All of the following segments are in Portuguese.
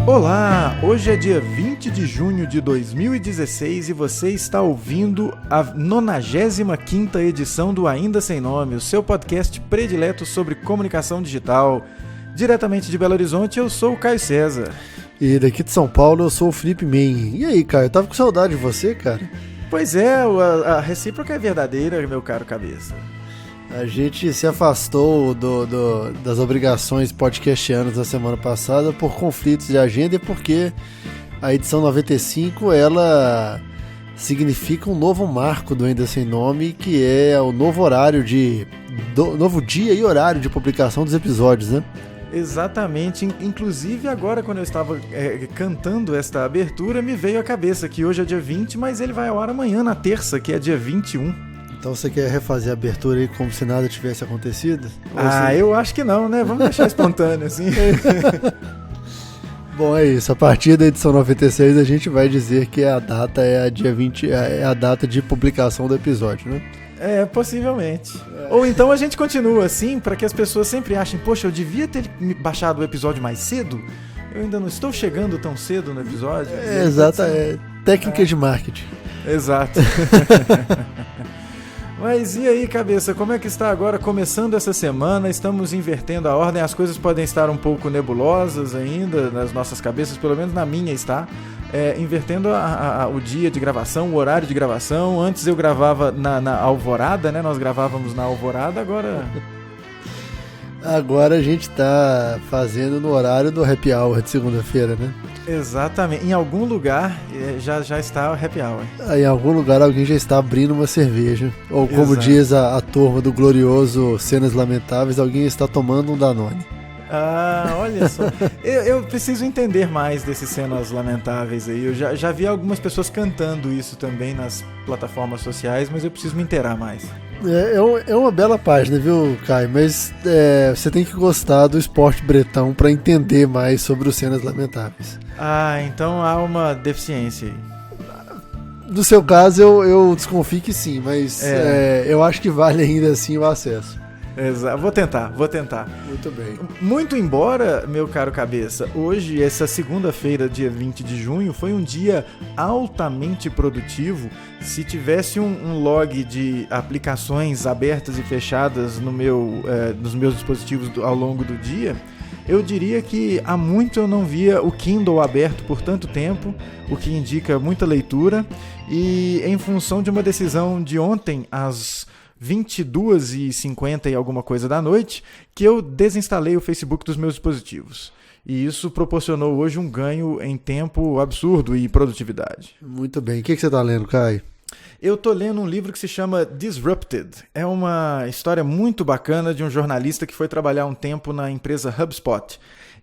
Olá, hoje é dia 20 de junho de 2016 e você está ouvindo a 95ª edição do Ainda Sem Nome, o seu podcast predileto sobre comunicação digital. Diretamente de Belo Horizonte, eu sou o Caio César. E daqui de São Paulo, eu sou o Felipe Men. E aí, Caio, eu tava com saudade de você, cara. Pois é, a recíproca é verdadeira, meu caro cabeça. A gente se afastou das obrigações podcastianas na semana passada por conflitos de agenda e porque a edição 95, ela significa um novo marco do Ainda Sem Nome, que é o novo horário novo dia e horário de publicação dos episódios, né? Exatamente, inclusive agora quando eu estava cantando esta abertura, me veio à cabeça que hoje é dia 20, mas ele vai ao ar amanhã, na terça, que é dia 21. Então você quer refazer a abertura aí como se nada tivesse acontecido? Eu acho que não, né? Vamos deixar espontâneo assim. Bom, é isso. A partir da edição 96 a gente vai dizer que a data é a dia 20, é a data de publicação do episódio, né? Possivelmente. Ou então a gente continua assim, para que as pessoas sempre achem, poxa, eu devia ter baixado o episódio mais cedo? Eu ainda não estou chegando tão cedo no episódio. Exato, técnica de marketing. Exato. Mas e aí, cabeça, como é que está agora começando essa semana? Estamos invertendo a ordem, as coisas podem estar um pouco nebulosas ainda nas nossas cabeças, pelo menos na minha está. Invertendo o dia de gravação, o horário de gravação. Antes eu gravava na Alvorada, né? Nós gravávamos na Alvorada, Agora a gente tá fazendo no horário do happy hour de segunda-feira, né? Exatamente. Em algum lugar já está o happy hour. Em algum lugar alguém já está abrindo uma cerveja. Ou como Exato. Diz a turma do glorioso Cenas Lamentáveis, alguém está tomando um Danone. Olha só. Eu preciso entender mais desses Cenas Lamentáveis aí. Eu já vi algumas pessoas cantando isso também nas plataformas sociais, mas eu preciso me inteirar mais. É uma bela página, viu, Caio? Mas você tem que gostar do esporte bretão para entender mais sobre os Cenas Lamentáveis. Então há uma deficiência aí. No seu caso, eu desconfio que sim, mas eu acho que vale ainda assim o acesso. Exato. Vou tentar. Muito bem. Muito embora, meu caro cabeça, hoje, essa segunda-feira, dia 20 de junho, foi um dia altamente produtivo. Se tivesse um log de aplicações abertas e fechadas nos meus dispositivos ao longo do dia, eu diria que há muito eu não via o Kindle aberto por tanto tempo, o que indica muita leitura, e em função de uma decisão de ontem, às 22h50 e alguma coisa da noite, que eu desinstalei o Facebook dos meus dispositivos. E isso proporcionou hoje um ganho em tempo absurdo e produtividade. Muito bem. O que você está lendo, Caio? Eu estou lendo um livro que se chama Disrupted. É uma história muito bacana de um jornalista que foi trabalhar um tempo na empresa HubSpot.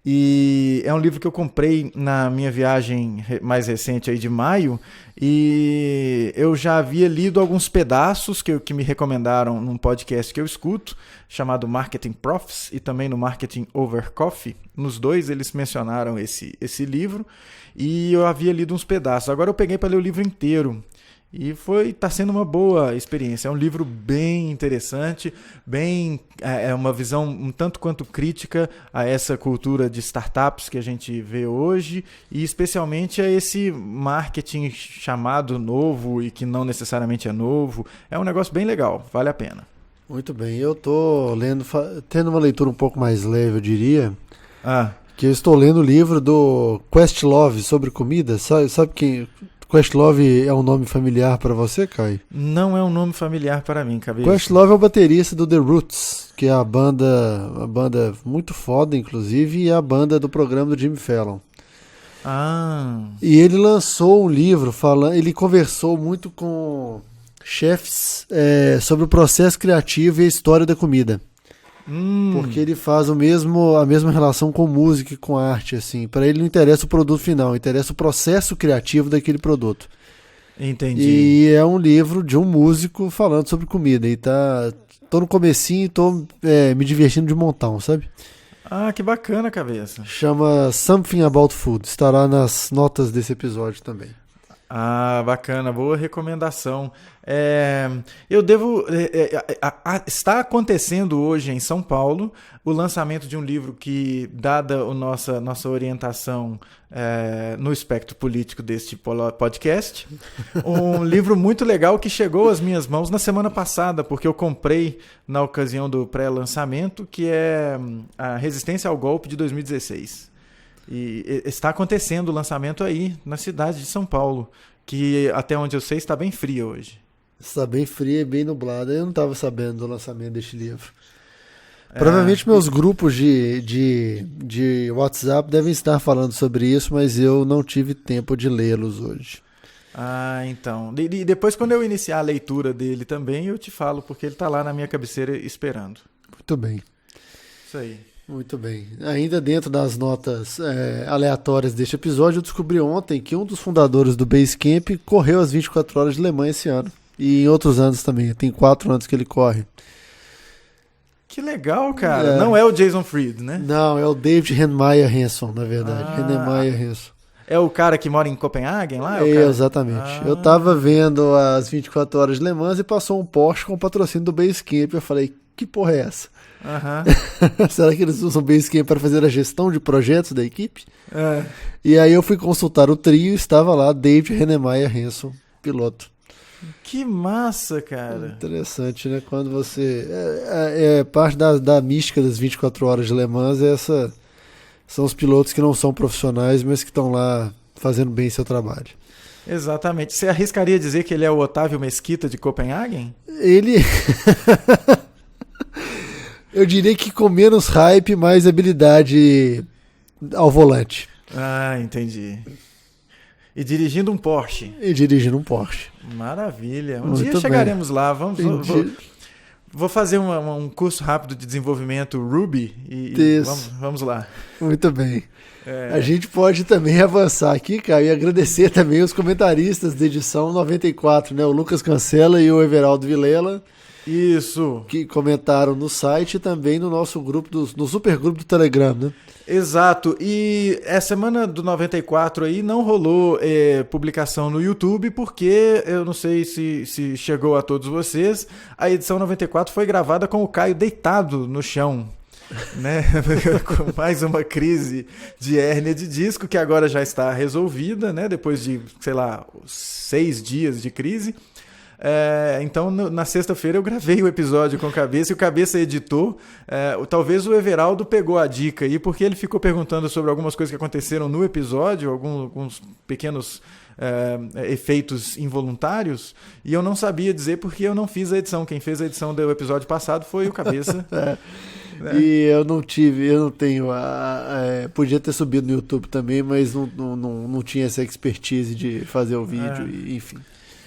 E é um livro que eu comprei na minha viagem mais recente aí de maio, e eu já havia lido alguns pedaços que me recomendaram num podcast que eu escuto, chamado Marketing Profs, e também no Marketing Over Coffee. Nos dois eles mencionaram esse livro, e eu havia lido uns pedaços. Agora eu peguei para ler o livro inteiro. E tá sendo uma boa experiência. É um livro bem interessante, uma visão um tanto quanto crítica a essa cultura de startups que a gente vê hoje, e especialmente a esse marketing chamado novo e que não necessariamente é novo. É um negócio bem legal, vale a pena. Muito bem, eu tô lendo, tendo uma leitura um pouco mais leve, eu diria, que eu estou lendo o livro do Questlove sobre comida. Sabe quem... Questlove é um nome familiar para você, Caio? Não é um nome familiar para mim, cabeça. Questlove é o baterista do The Roots, que é uma banda muito foda, inclusive, e é a banda do programa do Jimmy Fallon. E ele lançou um livro ele conversou muito com chefs sobre o processo criativo e a história da comida. Porque ele faz a mesma relação com música e com arte, assim. Para ele não interessa o produto final, interessa o processo criativo daquele produto. Entendi. E é um livro de um músico falando sobre comida. E tô no comecinho e tô me divertindo de montão, sabe? Que bacana, cabeça. Chama Something About Food. Estará nas notas desse episódio também. Ah, bacana, boa recomendação. Eu devo. Está acontecendo hoje em São Paulo o lançamento de um livro que, dada a nossa orientação no espectro político deste podcast, um livro muito legal que chegou às minhas mãos na semana passada, porque eu comprei na ocasião do pré-lançamento, que é A Resistência ao Golpe de 2016. E está acontecendo o lançamento aí na cidade de São Paulo, que até onde eu sei está bem fria hoje. Está bem fria e bem nublada. Eu não estava sabendo do lançamento deste livro. Provavelmente meus grupos de WhatsApp devem estar falando sobre isso, mas eu não tive tempo de lê-los hoje. Ah, então. E depois, quando eu iniciar a leitura dele também, eu te falo, porque ele está lá na minha cabeceira esperando. Muito bem. Isso aí. Muito bem. Ainda dentro das notas aleatórias deste episódio, eu descobri ontem que um dos fundadores do Basecamp correu as 24 horas de Le Mans esse ano. E em outros anos também. Tem 4 anos que ele corre. Que legal, cara. Não é o Jason Fried, né? Não, é o David Heinemeier Hansson, na verdade. Heinemeier Hansson. É o cara que mora em Copenhague, lá? Exatamente. Eu tava vendo as 24 horas de Le Mans e passou um Porsche com patrocínio do Basecamp. Eu falei, que porra é essa? Será que eles usam o Basecamp para fazer a gestão de projetos da equipe? E aí eu fui consultar o trio e estava lá David Heinemeier Hansson, piloto. Que massa, cara. Interessante, né? Quando você... parte da mística das 24 horas de Le Mans são os pilotos que não são profissionais, mas que estão lá fazendo bem seu trabalho. Exatamente. Você arriscaria dizer que ele é o Otávio Mesquita de Copenhague? Ele... Eu diria que com menos hype, mais habilidade ao volante. Ah, entendi. E dirigindo um Porsche. Maravilha. Um dia chegaremos lá. Vou fazer um curso rápido de desenvolvimento Ruby e vamos lá. Muito bem. A gente pode também avançar aqui, Caio, e agradecer também os comentaristas da edição 94, né? O Lucas Cancela e o Everaldo Vilela. Isso. Que comentaram no site e também no nosso grupo, no supergrupo do Telegram, né? Exato. E a semana do 94 aí não rolou publicação no YouTube, porque eu não sei se chegou a todos vocês, a edição 94 foi gravada com o Caio deitado no chão, né? Com mais uma crise de hérnia de disco, que agora já está resolvida, né? Depois de, 6 dias de crise. Então na sexta-feira eu gravei o episódio com o Cabeça e o Cabeça editou. Talvez o Everaldo pegou a dica aí, porque ele ficou perguntando sobre algumas coisas que aconteceram no episódio, alguns pequenos efeitos involuntários, e eu não sabia dizer porque eu não fiz a edição. Quem fez a edição do episódio passado foi o Cabeça. E eu não tenho podia ter subido no YouTube também, mas não tinha essa expertise de fazer o vídeo, enfim.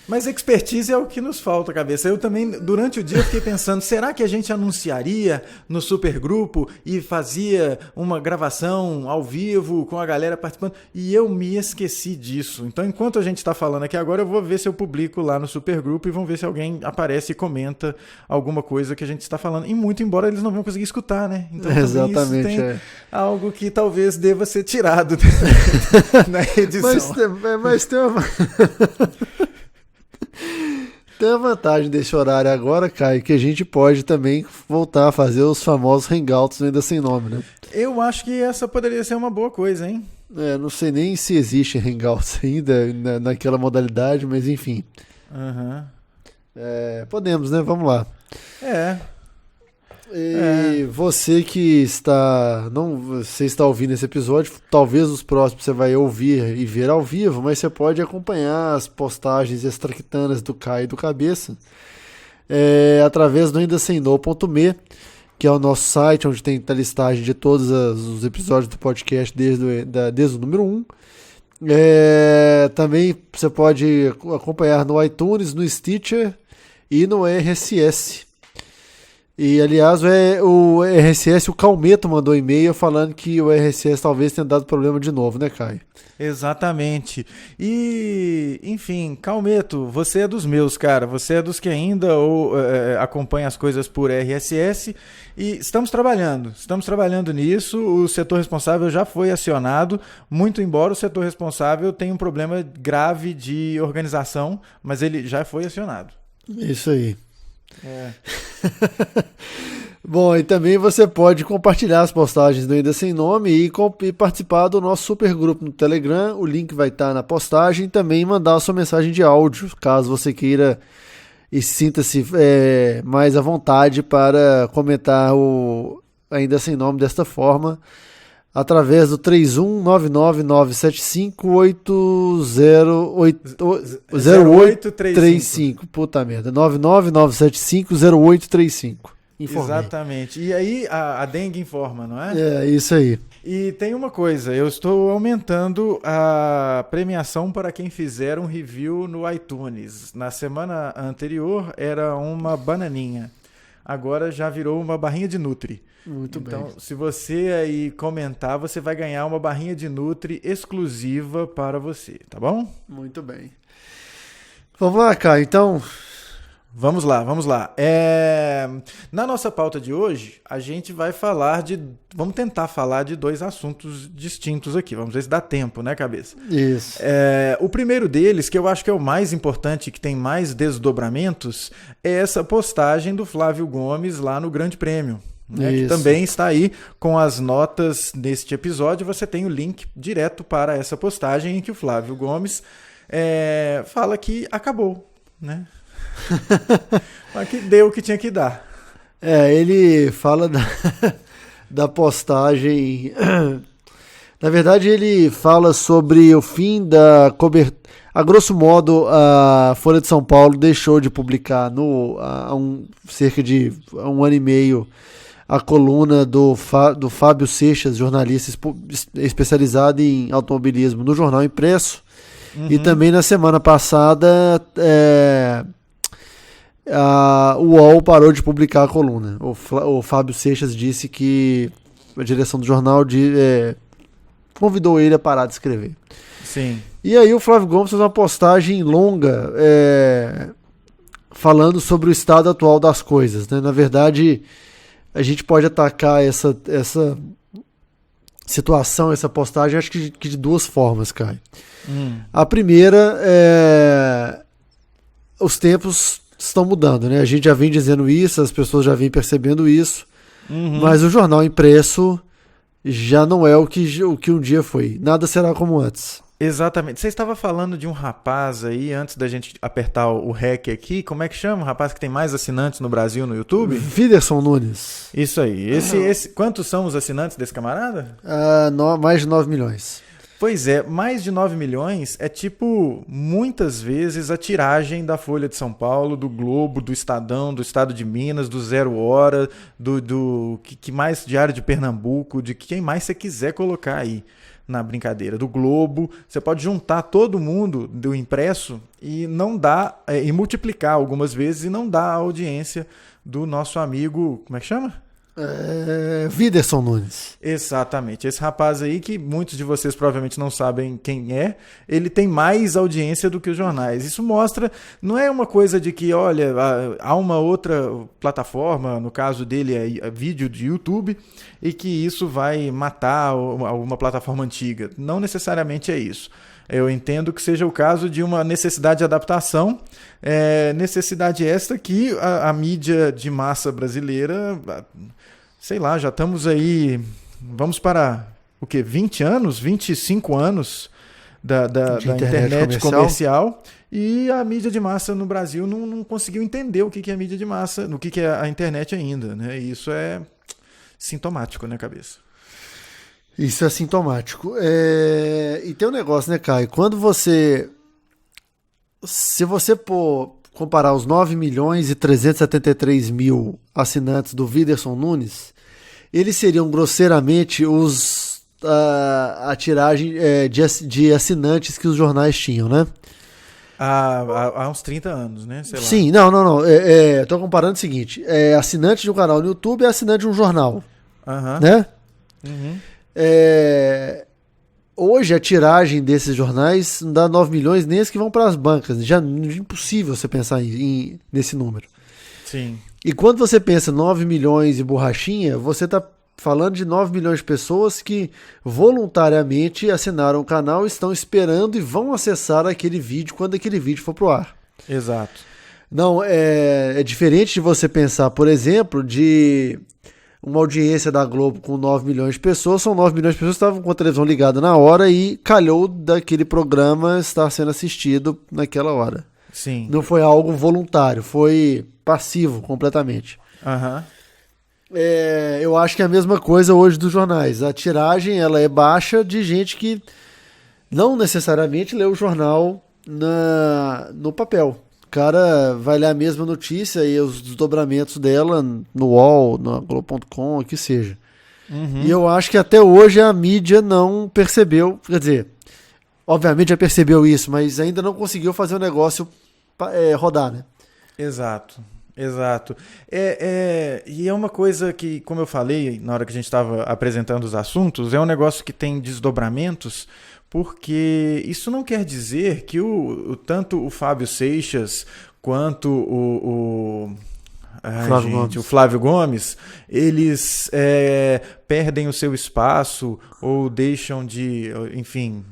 Mas expertise é o que nos falta, Cabeça. Eu também, durante o dia, fiquei pensando, será que a gente anunciaria no supergrupo e fazia uma gravação ao vivo com a galera participando? E eu me esqueci disso. Então, enquanto a gente está falando aqui agora, eu vou ver se eu publico lá no supergrupo e vamos ver se alguém aparece e comenta alguma coisa que a gente está falando. E muito embora eles não vão conseguir escutar, né? Então, exatamente, isso tem algo que talvez deva ser tirado na edição. Mas tem uma... Tem a vantagem desse horário agora, Caio, que a gente pode também voltar a fazer os famosos hangouts ainda sem nome, né? Eu acho que essa poderia ser uma boa coisa, hein? Não sei nem se existe hangouts ainda naquela modalidade, mas enfim. Podemos, né? Vamos lá. E você que você está ouvindo esse episódio, talvez os próximos você vai ouvir e ver ao vivo, mas você pode acompanhar as postagens extraquitanas do Caio e do Cabeça através do aindasemno.me, que é o nosso site onde tem a listagem de todos os episódios do podcast desde o número 1. Também você pode acompanhar no iTunes, no Stitcher e no RSS. E, aliás, o RSS, o Calmeto mandou e-mail falando que o RSS talvez tenha dado problema de novo, né, Caio? Exatamente. E, enfim, Calmeto, você é dos meus, cara. Você é dos que ainda acompanha as coisas por RSS. E estamos trabalhando nisso. O setor responsável já foi acionado, muito embora o setor responsável tenha um problema grave de organização, mas ele já foi acionado. Isso aí. Bom, e também você pode compartilhar as postagens do Ainda Sem Nome e participar do nosso super grupo no Telegram. O link vai estar na postagem e também mandar a sua mensagem de áudio, caso você queira e sinta-se mais à vontade para comentar o Ainda Sem Nome desta forma, através do 31999750835. Puta merda, 999750835. Informei. Exatamente. E aí a Dengue informa, não é? É, isso aí. E tem uma coisa, eu estou aumentando a premiação para quem fizer um review no iTunes. Na semana anterior era uma bananinha, agora já virou uma barrinha de Nutri. Muito bem. Então, se você aí comentar, você vai ganhar uma barrinha de Nutri exclusiva para você, tá bom? Muito bem. Vamos lá, Caio, então... Vamos lá. Na nossa pauta de hoje, a gente vai vamos tentar falar de dois assuntos distintos aqui. Vamos ver se dá tempo, né, cabeça? Isso. O primeiro deles, que eu acho que é o mais importante, que tem mais desdobramentos, é essa postagem do Flávio Gomes lá no Grande Prêmio. Né, que também está aí com as notas deste episódio. Você tem o link direto para essa postagem em que o Flávio Gomes fala que acabou, né? Mas que deu o que tinha que dar. Ele fala da postagem. Na verdade, ele fala sobre o fim da cobertura. A grosso modo, a Folha de São Paulo deixou de publicar há cerca de um ano e meio a coluna do Fábio Seixas, jornalista especializado em automobilismo, no Jornal Impresso. Uhum. E também na semana passada o UOL parou de publicar a coluna. O Fábio Seixas disse que a direção do jornal convidou ele a parar de escrever. Sim. E aí o Flávio Gomes fez uma postagem longa falando sobre o estado atual das coisas, né? Na verdade, a gente pode atacar essa situação, essa postagem, acho que de duas formas, Caio. A primeira os tempos estão mudando, né? A gente já vem dizendo isso, as pessoas já vêm percebendo isso, mas o jornal impresso já não é o que um dia foi. Nada será como antes. Exatamente. Você estava falando de um rapaz aí, antes da gente apertar o REC aqui, como é que chama? O rapaz que tem mais assinantes no Brasil no YouTube? Whindersson Nunes. Isso aí. Quantos são os assinantes desse camarada? Mais de 9 milhões. Pois é, mais de 9 milhões é tipo, muitas vezes, a tiragem da Folha de São Paulo, do Globo, do Estadão, do Estado de Minas, do Zero Hora, do que mais Diário de Pernambuco, de quem mais você quiser colocar aí na brincadeira, do Globo. Você pode juntar todo mundo do impresso e não dá, e multiplicar algumas vezes e não dá a audiência do nosso amigo, como é que chama? Whindersson Nunes. Exatamente. Esse rapaz aí, que muitos de vocês provavelmente não sabem quem é, ele tem mais audiência do que os jornais. Isso mostra, não é uma coisa de que, olha, há uma outra plataforma, no caso dele é vídeo de YouTube, e que isso vai matar uma plataforma antiga. Não necessariamente é isso. Eu entendo que seja o caso de uma necessidade de adaptação, necessidade esta que a mídia de massa brasileira, sei lá, já estamos aí, vamos para o quê? 20 anos, 25 anos da internet comercial, e a mídia de massa no Brasil não conseguiu entender o que é mídia de massa, o que é a internet ainda, né? E isso é sintomático, né, cabeça? Isso é sintomático. E tem um negócio, né, Caio? Se você comparar os 9 milhões e 373 mil assinantes do Whindersson Nunes, eles seriam grosseiramente a tiragem de assinantes que os jornais tinham, né? Há uns 30 anos, né? Sei lá. Sim, não. Tô comparando o seguinte: assinante de um canal no YouTube é assinante de um jornal. Né? Uhum. Hoje a tiragem desses jornais não dá 9 milhões nem as que vão para as bancas. Já é impossível você pensar nesse número. Sim. E quando você pensa 9 milhões e borrachinha, você está falando de 9 milhões de pessoas que voluntariamente assinaram o canal, estão esperando e vão acessar aquele vídeo quando aquele vídeo for pro ar. Exato. Não, é diferente de você pensar, por exemplo, de uma audiência da Globo com 9 milhões de pessoas, são 9 milhões de pessoas que estavam com a televisão ligada na hora e calhou daquele programa estar sendo assistido naquela hora. Sim. Não foi algo voluntário, foi passivo completamente. Aham. Eu acho que é a mesma coisa hoje dos jornais. A tiragem ela é baixa de gente que não necessariamente lê o jornal no papel. O cara vai ler a mesma notícia e os desdobramentos dela no UOL, na Globo.com, o que seja. Uhum. E eu acho que até hoje a mídia não percebeu, quer dizer, obviamente já percebeu isso, mas ainda não conseguiu fazer o negócio rodar, né? Exato. E é uma coisa que, como eu falei na hora que a gente estava apresentando os assuntos, é um negócio que tem desdobramentos, porque isso não quer dizer que tanto o Fábio Seixas quanto o Flávio Gomes, eles perdem o seu espaço ou deixam de, enfim,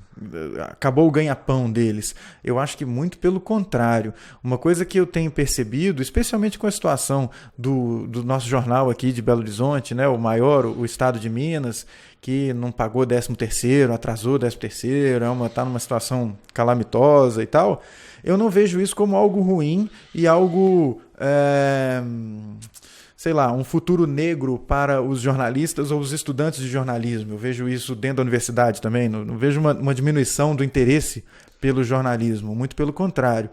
acabou o ganha-pão deles. Eu acho que muito pelo contrário. Uma coisa que eu tenho percebido, especialmente com a situação do nosso jornal aqui de Belo Horizonte, né, o maior, o estado de Minas, que não pagou 13º, atrasou 13º, está numa situação calamitosa e tal, eu não vejo isso como algo ruim e algo... sei lá, um futuro negro para os jornalistas ou os estudantes de jornalismo. Eu vejo isso dentro da universidade também. Não vejo uma diminuição do interesse pelo jornalismo. Muito pelo contrário.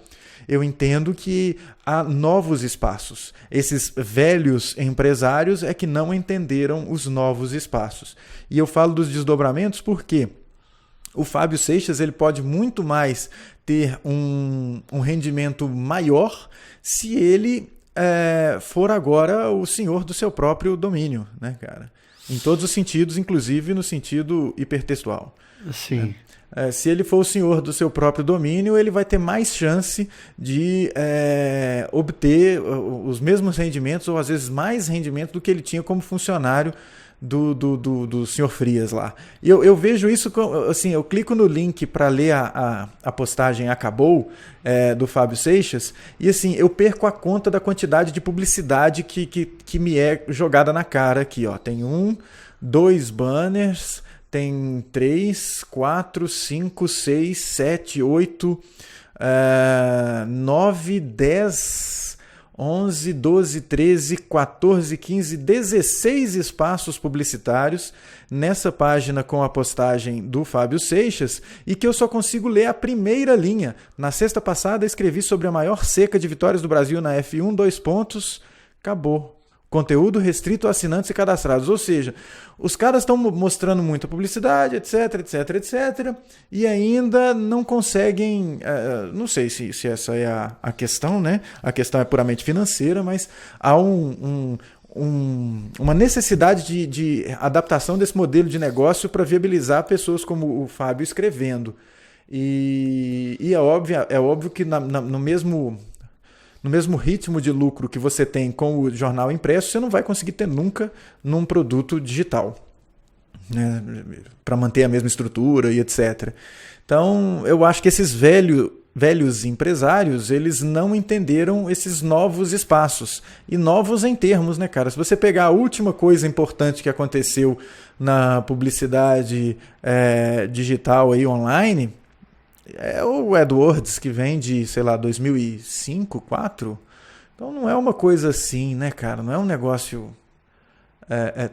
Eu entendo que há novos espaços. Esses velhos empresários é que não entenderam os novos espaços. E eu falo dos desdobramentos porque o Fábio Seixas ele pode muito mais ter um rendimento maior se ele for agora o senhor do seu próprio domínio, né, cara? Em todos os sentidos, inclusive no sentido hipertextual. Sim. Se ele for o senhor do seu próprio domínio, ele vai ter mais chance de obter os mesmos rendimentos ou às vezes mais rendimento do que ele tinha como funcionário do senhor Frias lá. E eu vejo isso, assim, eu clico no link para ler a postagem Acabou, do Fábio Seixas, e assim, eu perco a conta da quantidade de publicidade que me é jogada na cara aqui, ó. Tem 2 banners, tem 3, 4, 5, 6, 7, 8, 9, 10... 11, 12, 13, 14, 15, 16 espaços publicitários nessa página com a postagem do Fábio Seixas e que eu só consigo ler a primeira linha. Na sexta passada escrevi sobre a maior seca de vitórias do Brasil na F1, 2 pontos, acabou. Conteúdo restrito a assinantes e cadastrados. Ou seja, os caras estão mostrando muita publicidade, etc, etc, etc, e ainda não conseguem... não sei se essa é a questão, né? A questão é puramente financeira, mas há uma necessidade de adaptação desse modelo de negócio para viabilizar pessoas como o Fábio escrevendo. E é óbvio que no mesmo ritmo de lucro que você tem com o jornal impresso, você não vai conseguir ter nunca num produto digital, né? Para manter a mesma estrutura e etc. Então, eu acho que esses velhos empresários, eles não entenderam esses novos espaços. E novos em termos, né, cara? Se você pegar a última coisa importante que aconteceu na publicidade digital aí online... é o AdWords, que vem de, sei lá, 2005, 2004. Então não é uma coisa assim, né, cara? Não é um negócio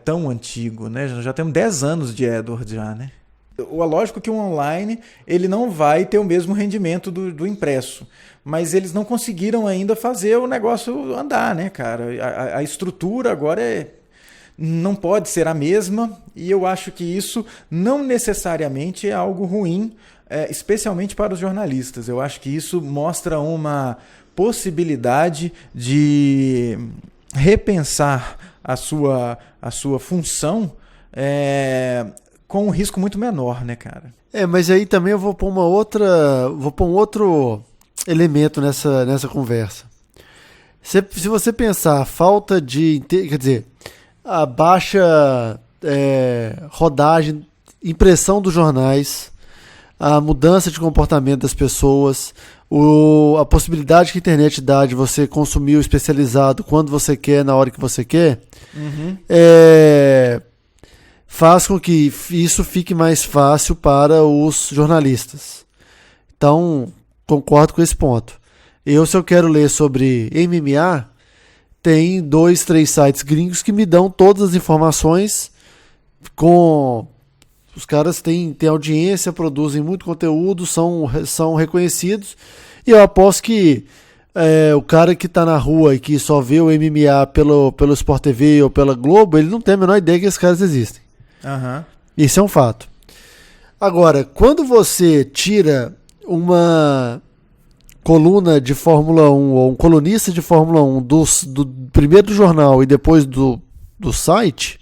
tão antigo, né? Já temos 10 anos de AdWords já, né? Lógico que o online ele não vai ter o mesmo rendimento do impresso, mas eles não conseguiram ainda fazer o negócio andar, né, cara? A estrutura agora não pode ser a mesma, e eu acho que isso não necessariamente é algo ruim especialmente para os jornalistas. Eu acho que isso mostra uma possibilidade de repensar a sua função com um risco muito menor, né, cara? Mas aí também eu vou pôr um outro elemento nessa conversa. Se você pensar a falta de, quer dizer, a baixa rodagem, impressão dos jornais, a mudança de comportamento das pessoas, a possibilidade que a internet dá de você consumir o especializado quando você quer, na hora que você quer, faz com que isso fique mais fácil para os jornalistas. Então, concordo com esse ponto. Se eu quero ler sobre MMA, tem 2, 3 sites gringos que me dão todas as informações. Os caras têm audiência, produzem muito conteúdo, são reconhecidos. E eu aposto que o cara que está na rua e que só vê o MMA pelo Sport TV ou pela Globo, ele não tem a menor ideia que esses caras existem. Uhum. Isso é um fato. Agora, quando você tira uma coluna de Fórmula 1 ou um colunista de Fórmula 1 do primeiro do jornal e depois do site,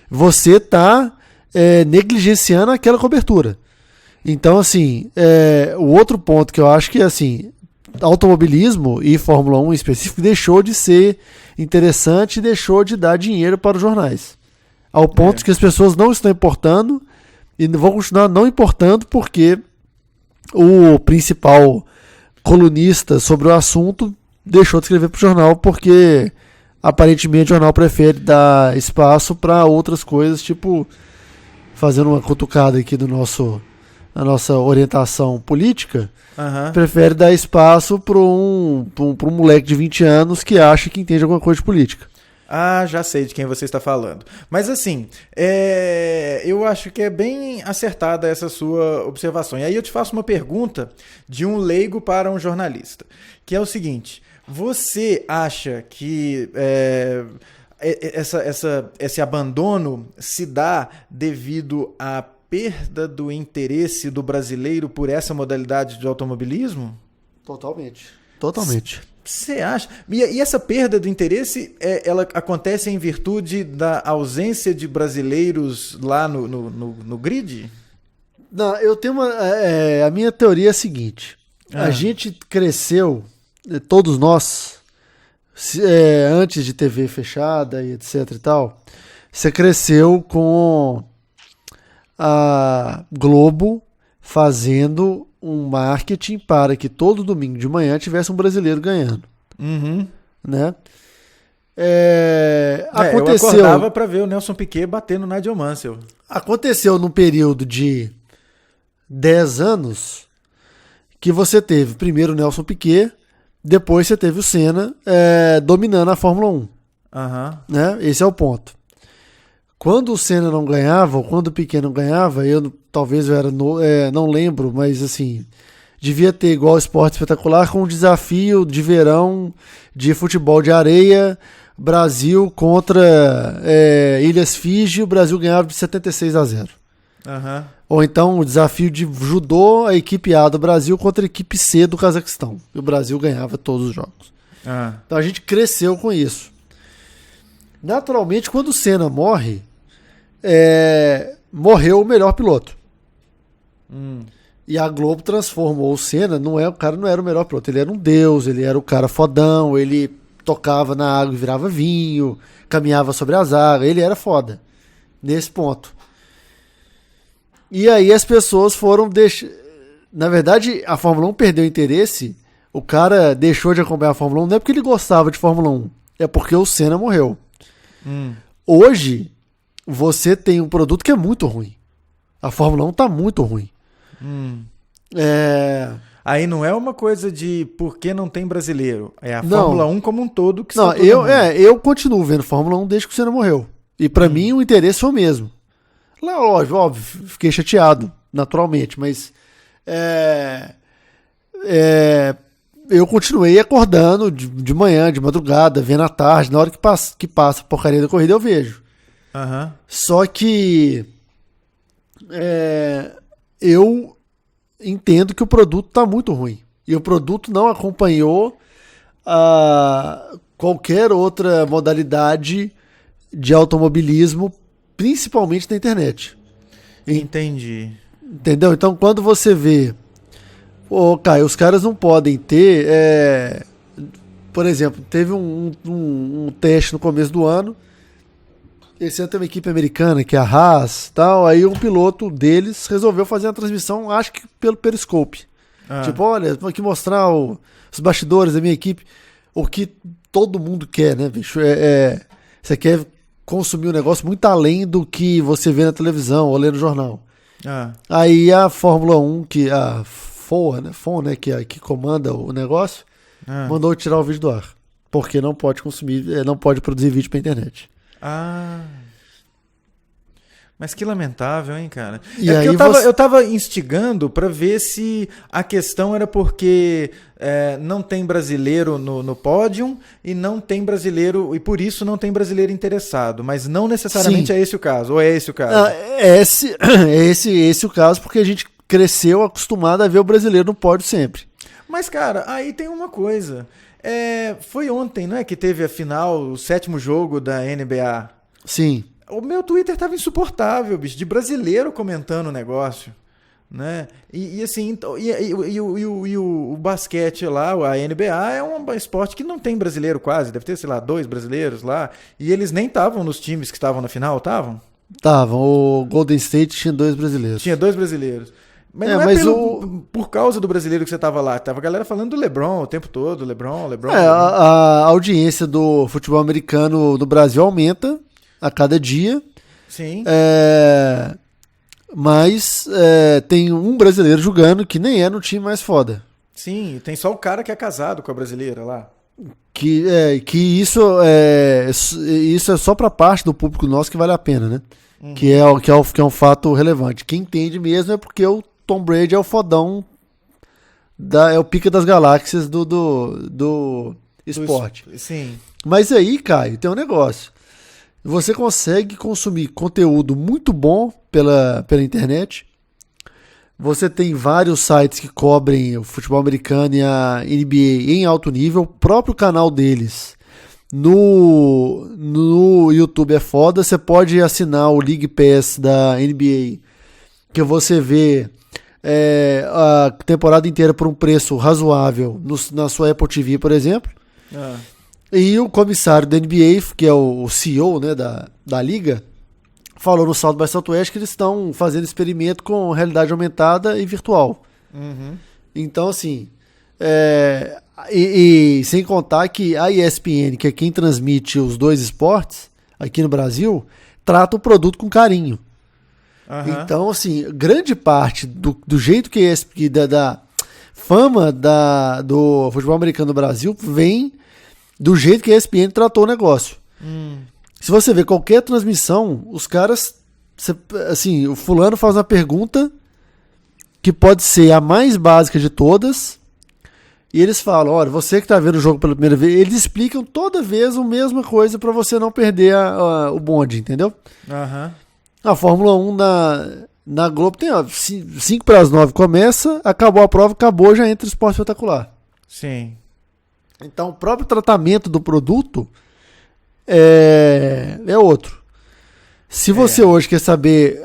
você está negligenciando aquela cobertura. Então, assim, o outro ponto que eu acho que, assim, automobilismo e Fórmula 1 em específico deixou de ser interessante e deixou de dar dinheiro para os jornais. Ao ponto que as pessoas não estão importando e vão continuar não importando porque o principal colunista sobre o assunto deixou de escrever para o jornal porque aparentemente o jornal prefere dar espaço para outras coisas, tipo, fazendo uma cutucada aqui da nossa orientação política, prefere dar espaço para um moleque de 20 anos que acha que entende alguma coisa de política. Ah, já sei de quem você está falando. Mas assim, eu acho que é bem acertada essa sua observação. E aí eu te faço uma pergunta de um leigo para um jornalista, que é o seguinte: você acha que esse abandono se dá devido à perda do interesse do brasileiro por essa modalidade de automobilismo? Totalmente. Você acha? E essa perda do interesse, ela acontece em virtude da ausência de brasileiros lá no grid? Não, eu tenho a minha teoria é a seguinte. A gente cresceu, todos nós, antes de TV fechada e etc e tal, você cresceu com a Globo fazendo um marketing para que todo domingo de manhã tivesse um brasileiro ganhando. Né? Aconteceu, eu acordava para ver o Nelson Piquet batendo no Nigel Mansell. Aconteceu num período de 10 anos que você teve primeiro o Nelson Piquet, depois você teve o Senna dominando a Fórmula 1. Né? Esse é o ponto. Quando o Senna não ganhava, ou quando o Piquet não ganhava, talvez eu era não lembro, mas assim, devia ter igual ao Esporte Espetacular com um desafio de verão de futebol de areia, Brasil contra Ilhas Fiji, o Brasil ganhava de 76-0. Ou então o desafio de judô, a equipe A do Brasil contra a equipe C do Cazaquistão, e o Brasil ganhava todos os jogos. Então a gente cresceu com isso. Naturalmente, quando o Senna morre, morreu o melhor piloto. E a Globo transformou o Senna, o cara não era o melhor piloto, ele era um deus, ele era o cara fodão, ele tocava na água e virava vinho, caminhava sobre as águas, ele era foda, nesse ponto. E aí as pessoas foram na verdade, a Fórmula 1 perdeu o interesse, o cara deixou de acompanhar a Fórmula 1, não é porque ele gostava de Fórmula 1, é porque o Senna morreu. Hoje, você tem um produto que é muito ruim. A Fórmula 1 tá muito ruim. Aí não é uma coisa de por que não tem brasileiro. É a Fórmula 1 como um todo que está eu continuo vendo Fórmula 1 desde que o Senna morreu. E pra mim o interesse foi o mesmo. Lá, óbvio, fiquei chateado, naturalmente, mas eu continuei acordando de manhã, de madrugada, vendo à tarde, na hora que passa a porcaria da corrida eu vejo. Só que eu entendo que o produto está muito ruim. E o produto não acompanhou qualquer outra modalidade de automobilismo, principalmente na internet. Entendi. Entendeu? Então, quando você vê... Caio, os caras não podem ter... por exemplo, teve um teste no começo do ano. Esse ano tem uma equipe americana, que é a Haas, tal. Aí um piloto deles resolveu fazer uma transmissão, acho que pelo Periscope. Tipo, olha, vou aqui mostrar os bastidores da minha equipe. O que todo mundo quer, né, bicho? Você quer consumir um negócio muito além do que você vê na televisão ou lê no jornal. Aí a Fórmula 1, a FOA, né, que comanda o negócio, mandou tirar o vídeo do ar. Porque não pode consumir, não pode produzir vídeo pra internet. Mas que lamentável, hein, cara? E aí eu tava instigando pra ver se a questão era porque não tem brasileiro no pódio e não tem brasileiro, e por isso não tem brasileiro interessado, mas não necessariamente é esse o caso, ou é esse o caso? É esse o caso, porque a gente cresceu acostumado a ver o brasileiro no pódio sempre. Mas, cara, aí tem uma coisa. Foi ontem, né, que teve a final, o 7º jogo da NBA. Sim. O meu Twitter tava insuportável, bicho, de brasileiro comentando o negócio, né? E assim, o basquete lá, a NBA, é um esporte que não tem brasileiro quase, deve ter, sei lá, 2 brasileiros lá, e eles nem estavam nos times que estavam na final, estavam? Estavam, o Golden State tinha 2 brasileiros. Tinha 2 brasileiros. Mas não por causa do brasileiro que você tava lá, tava a galera falando do LeBron o tempo todo, LeBron. A audiência do futebol americano no Brasil aumenta a cada dia. Sim. Mas tem um brasileiro jogando que nem é no time mais foda. Sim, tem só o cara que é casado com a brasileira lá. Que isso é só pra parte do público nosso que vale a pena, né? Uhum. Que é um fato relevante. Quem entende mesmo é porque o Tom Brady é o fodão, é o pica das galáxias do esporte. Sim. Mas aí, Caio, tem um negócio. Você consegue consumir conteúdo muito bom pela internet. Você tem vários sites que cobrem o futebol americano e a NBA em alto nível. O próprio canal deles no YouTube é foda. Você pode assinar o League Pass da NBA, que você vê a temporada inteira por um preço razoável na sua Apple TV, por exemplo. E o comissário da NBA, que é o CEO, né, da liga, falou no South by Southwest que eles estão fazendo experimento com realidade aumentada e virtual. Uhum. Então, assim, e sem contar que a ESPN, que é quem transmite os 2 esportes aqui no Brasil, trata o produto com carinho. Uhum. Então, assim, grande parte do jeito que da fama do futebol americano no Brasil vem do jeito que a ESPN tratou o negócio. Se você ver qualquer transmissão, os caras, assim, o fulano faz uma pergunta que pode ser a mais básica de todas, e eles falam, olha, você que está vendo o jogo pela primeira vez, eles explicam toda vez a mesma coisa para você não perder o bonde, entendeu? Uhum. A Fórmula 1 na Globo tem 8:55 começa, acabou a prova, acabou, já entra o esporte espetacular. Sim. Então, o próprio tratamento do produto é outro. Se você hoje quer saber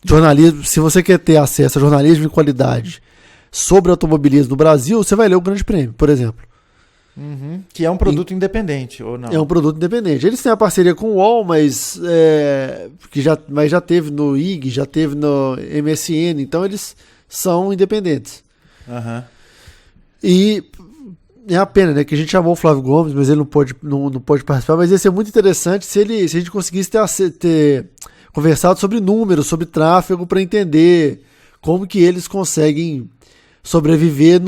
jornalismo, se você quer ter acesso a jornalismo de qualidade sobre automobilismo no Brasil, você vai ler o Grande Prêmio, por exemplo. Uhum. Que é um produto independente, ou não? É um produto independente. Eles têm a parceria com o UOL, mas já teve no IG, já teve no MSN, então eles são independentes. Uhum. E é a pena, né, que a gente chamou o Flávio Gomes, mas ele não pôde participar, mas ia ser muito interessante se a gente conseguisse ter conversado sobre números, sobre tráfego, para entender como que eles conseguem sobreviver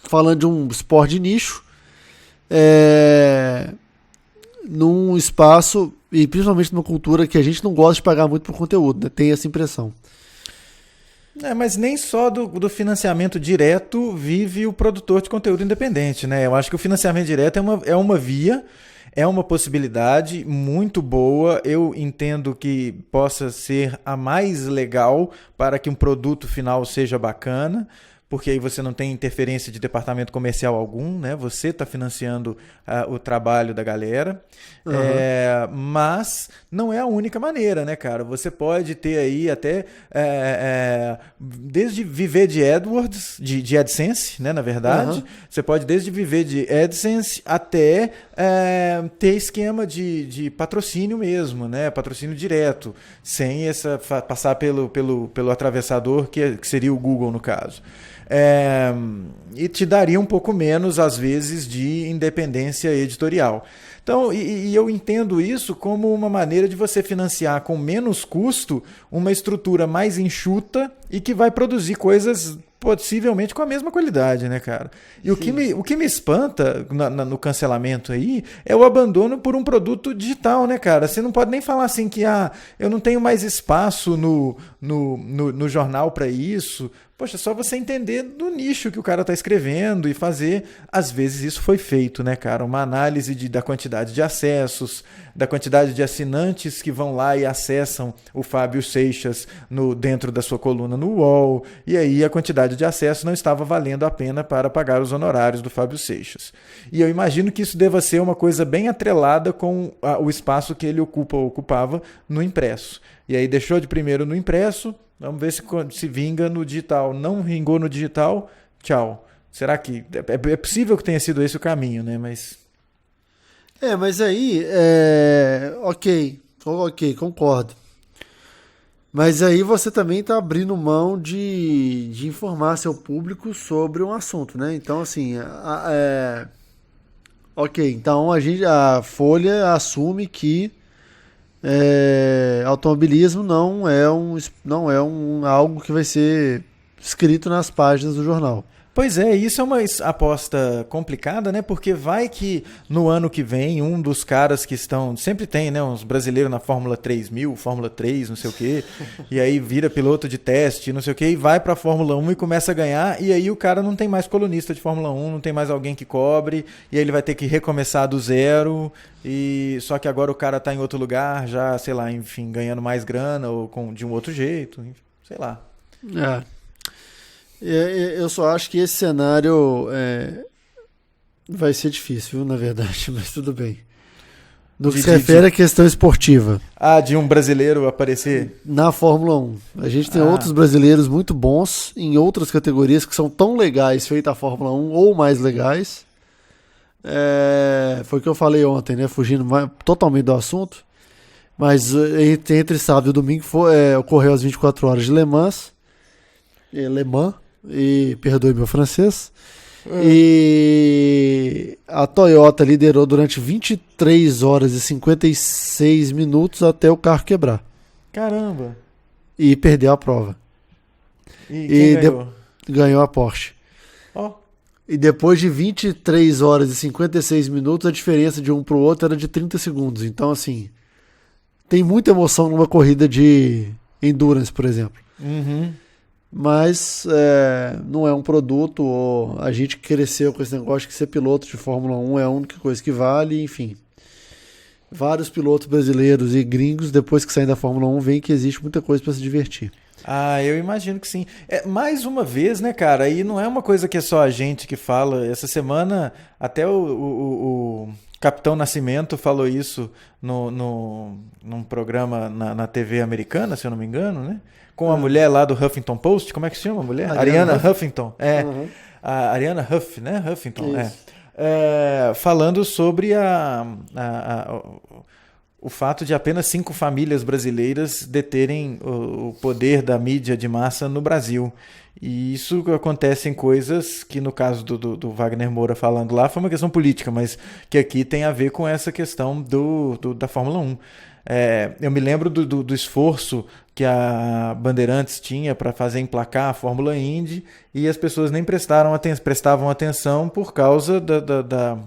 falando de um esporte de nicho, num espaço, e principalmente numa cultura que a gente não gosta de pagar muito por conteúdo, né? Tem essa impressão. Mas nem só do financiamento direto vive o produtor de conteúdo independente, né? Eu acho que o financiamento direto é uma via, É uma possibilidade muito boa, eu entendo que possa ser a mais legal para que um produto final seja bacana, porque aí você não tem interferência de departamento comercial algum, né? Você está financiando o trabalho da galera. Mas não é a única maneira, né, cara? Você pode ter aí até desde viver de AdWords, de AdSense, né, na verdade. Você pode desde viver de AdSense até ter esquema de patrocínio mesmo, né? Patrocínio direto, sem passar pelo atravessador, que seria o Google no caso. E te daria um pouco menos, às vezes, de independência editorial. Então, e eu entendo isso como uma maneira de você financiar com menos custo uma estrutura mais enxuta e que vai produzir coisas possivelmente com a mesma qualidade, né, cara? E o que me espanta no cancelamento aí é o abandono por um produto digital, né, cara? Você não pode nem falar assim que eu não tenho mais espaço no jornal para isso. Poxa, só você entender do nicho que o cara está escrevendo e fazer. Às vezes isso foi feito, né, cara? Uma análise da quantidade de acessos, da quantidade de assinantes que vão lá e acessam o Fábio Seixas dentro da sua coluna no UOL. E aí a quantidade de acessos não estava valendo a pena para pagar os honorários do Fábio Seixas. E eu imagino que isso deva ser uma coisa bem atrelada com o espaço que ele ocupava no impresso. E aí deixou de primeiro no impresso. Vamos ver se vinga no digital. Não vingou no digital, tchau. Será que... É possível que tenha sido esse o caminho, né? Mas aí... Ok, concordo. Mas aí você também está abrindo mão de informar seu público sobre um assunto, né? Então, assim... Ok, então a Folha assume que automobilismo não é algo que vai ser escrito nas páginas do jornal. Pois é, isso é uma aposta complicada, né? Porque vai que no ano que vem um dos caras que estão... Sempre tem, né? Uns brasileiros na Fórmula 3000, Fórmula 3, não sei o quê. E aí vira piloto de teste, não sei o quê. E vai pra Fórmula 1 e começa a ganhar. E aí o cara não tem mais colunista de Fórmula 1, não tem mais alguém que cobre. E aí ele vai ter que recomeçar do zero. Só que agora o cara tá em outro lugar, já, sei lá, enfim, ganhando mais grana ou de um outro jeito. Sei lá. Eu só acho que esse cenário vai ser difícil, viu, na verdade, mas tudo bem. No que se refere à questão esportiva. De um brasileiro aparecer? Na Fórmula 1. A gente tem outros brasileiros muito bons em outras categorias que são tão legais feita a Fórmula 1 ou mais legais. Foi o que eu falei ontem, né? Fugindo totalmente do assunto. Mas entre sábado e domingo ocorreu as 24 horas de Le Mans. E perdoe meu francês. E a Toyota liderou durante 23 horas e 56 minutos até o carro quebrar. Caramba! E perdeu a prova. E quem ganhou? Ganhou a Porsche. E depois de 23 horas e 56 minutos, a diferença de um para o outro era de 30 segundos. Então, assim, tem muita emoção numa corrida de endurance, por exemplo. Mas não é um produto, ou a gente cresceu com esse negócio de que ser piloto de Fórmula 1 é a única coisa que vale, enfim. Vários pilotos brasileiros e gringos, depois que saem da Fórmula 1, veem que existe muita coisa para se divertir. Eu imagino que sim. Mais uma vez, né, cara, aí não é uma coisa que é só a gente que fala. Essa semana, até o Capitão Nascimento falou isso num programa na TV americana, se eu não me engano, né? Com a mulher lá do Huffington Post, como é que se chama a mulher? Ariana Huffington. A Ariana Huff, né? Huffington, falando sobre o fato de apenas 5 famílias brasileiras deterem o poder da mídia de massa no Brasil. E isso acontece em coisas que, no caso do Wagner Moura falando lá, foi uma questão política, mas que aqui tem a ver com essa questão da Fórmula 1. Eu me lembro do esforço que a Bandeirantes tinha para fazer emplacar a Fórmula Indy, e as pessoas nem prestavam atenção por causa da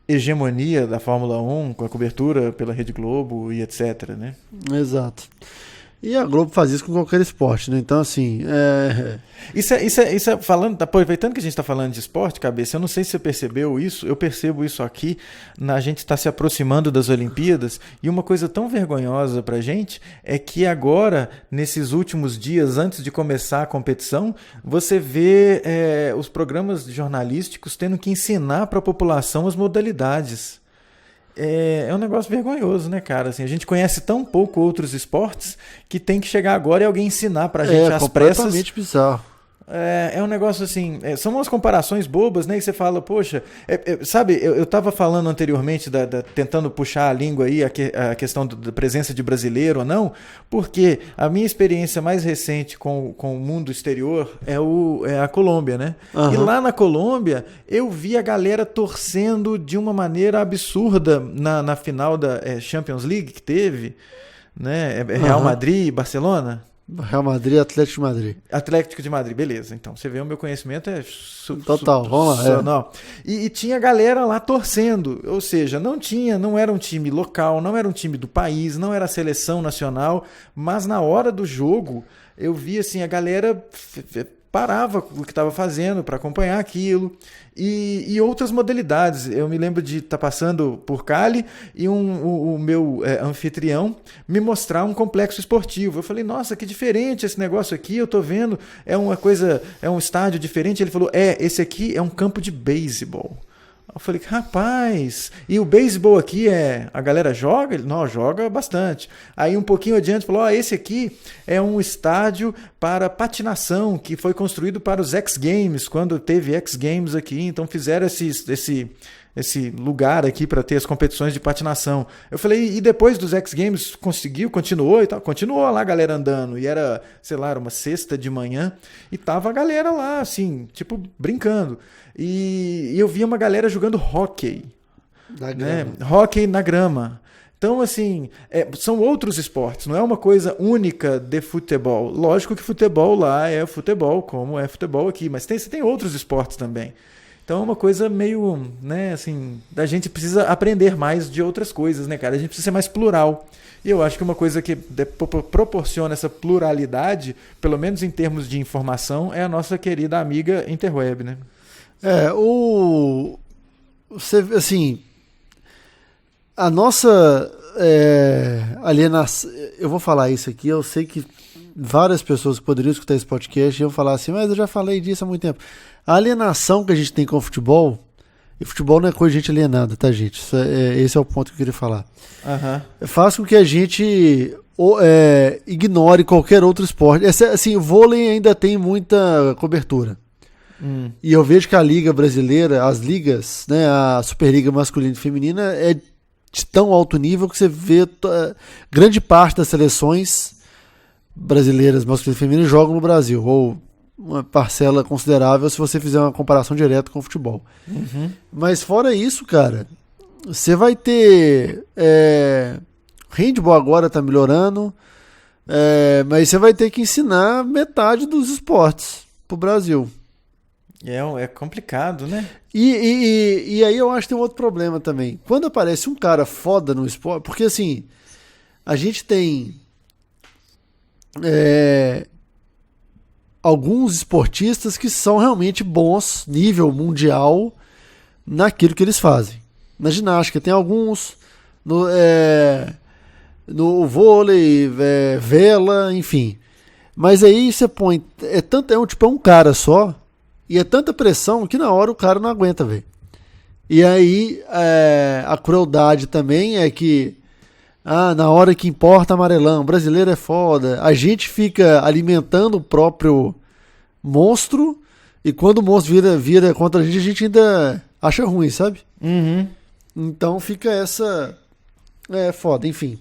hegemonia da Fórmula 1, com a cobertura pela Rede Globo e etc. Né? Exato. E a Globo faz isso com qualquer esporte, né? Então, assim... Isso é falando, aproveitando que a gente está falando de esporte, Cabeça, eu não sei se você percebeu isso, eu percebo isso aqui, a gente está se aproximando das Olimpíadas, e uma coisa tão vergonhosa pra gente é que agora, nesses últimos dias, antes de começar a competição, você vê os programas jornalísticos tendo que ensinar para a população as modalidades. É um negócio vergonhoso, né, cara? Assim, a gente conhece tão pouco outros esportes que tem que chegar agora e alguém ensinar pra gente às pressas. É completamente bizarro. É um negócio assim, são umas comparações bobas, né? E você fala, poxa, sabe, eu estava falando anteriormente, tentando puxar a língua aí, a questão da presença de brasileiro ou não, porque a minha experiência mais recente com o mundo exterior é a Colômbia, né? Uhum. E lá na Colômbia, eu vi a galera torcendo de uma maneira absurda na final da Champions League que teve, né? Real Madrid e Barcelona. Real Madrid, Atlético de Madrid. Atlético de Madrid, beleza. Então, você vê, o meu conhecimento é total, vamos lá. E tinha galera lá torcendo, ou seja, não era um time local, não era um time do país, não era a seleção nacional, mas na hora do jogo, eu vi assim, a galera parava o que estava fazendo para acompanhar aquilo e outras modalidades. Eu me lembro de estar passando por Cali e o meu anfitrião me mostrar um complexo esportivo. Eu falei, nossa, que diferente esse negócio aqui, eu tô vendo, é um estádio diferente. Ele falou, esse aqui é um campo de beisebol. Eu falei, rapaz, e o beisebol aqui a galera joga? Ele, não, joga bastante. Aí um pouquinho adiante falou, esse aqui é um estádio para patinação que foi construído para os X Games, quando teve X Games aqui, então fizeram esse lugar aqui para ter as competições de patinação. Eu falei, e depois dos X Games continuou e tal? Continuou lá a galera andando, e era, sei lá, era uma sexta de manhã, e tava a galera lá, assim, tipo, brincando. E eu via uma galera jogando hóquei, né? Hóquei na grama. Então, assim, são outros esportes, não é uma coisa única de futebol. Lógico que futebol lá é futebol, como é futebol aqui, mas você tem outros esportes também. Então é uma coisa meio, né, assim, a gente precisa aprender mais de outras coisas, né, cara? A gente precisa ser mais plural. E eu acho que uma coisa que proporciona essa pluralidade, pelo menos em termos de informação, é a nossa querida amiga Interweb, né? Assim, a nossa alienação, eu vou falar isso aqui, eu sei que várias pessoas que poderiam escutar esse podcast iam falar assim, mas eu já falei disso há muito tempo. A alienação que a gente tem com o futebol, e futebol não é coisa de gente alienada, tá, gente? Esse é o ponto que eu queria falar. Faz com que a gente ignore qualquer outro esporte. Assim, o vôlei ainda tem muita cobertura. E eu vejo que a Liga Brasileira, as ligas, né, a Superliga masculina e feminina é de tão alto nível que você vê grande parte das seleções brasileiras masculinas e femininas jogam no Brasil, ou uma parcela considerável se você fizer uma comparação direta com o futebol. Mas fora isso, cara, você vai ter handball agora tá melhorando, mas você vai ter que ensinar metade dos esportes pro Brasil. É complicado, né? E aí eu acho que tem um outro problema também. Quando aparece um cara foda no esporte, porque assim, a gente tem alguns esportistas que são realmente bons, nível mundial, naquilo que eles fazem. Na ginástica tem alguns, no vôlei, vela, enfim. Mas aí você põe, um cara só, e é tanta pressão que na hora o cara não aguenta, velho. E aí a crueldade também é que na hora que importa amarelão, brasileiro é foda. A gente fica alimentando o próprio monstro e quando o monstro vira contra a gente ainda acha ruim, sabe? Então fica essa... foda, enfim.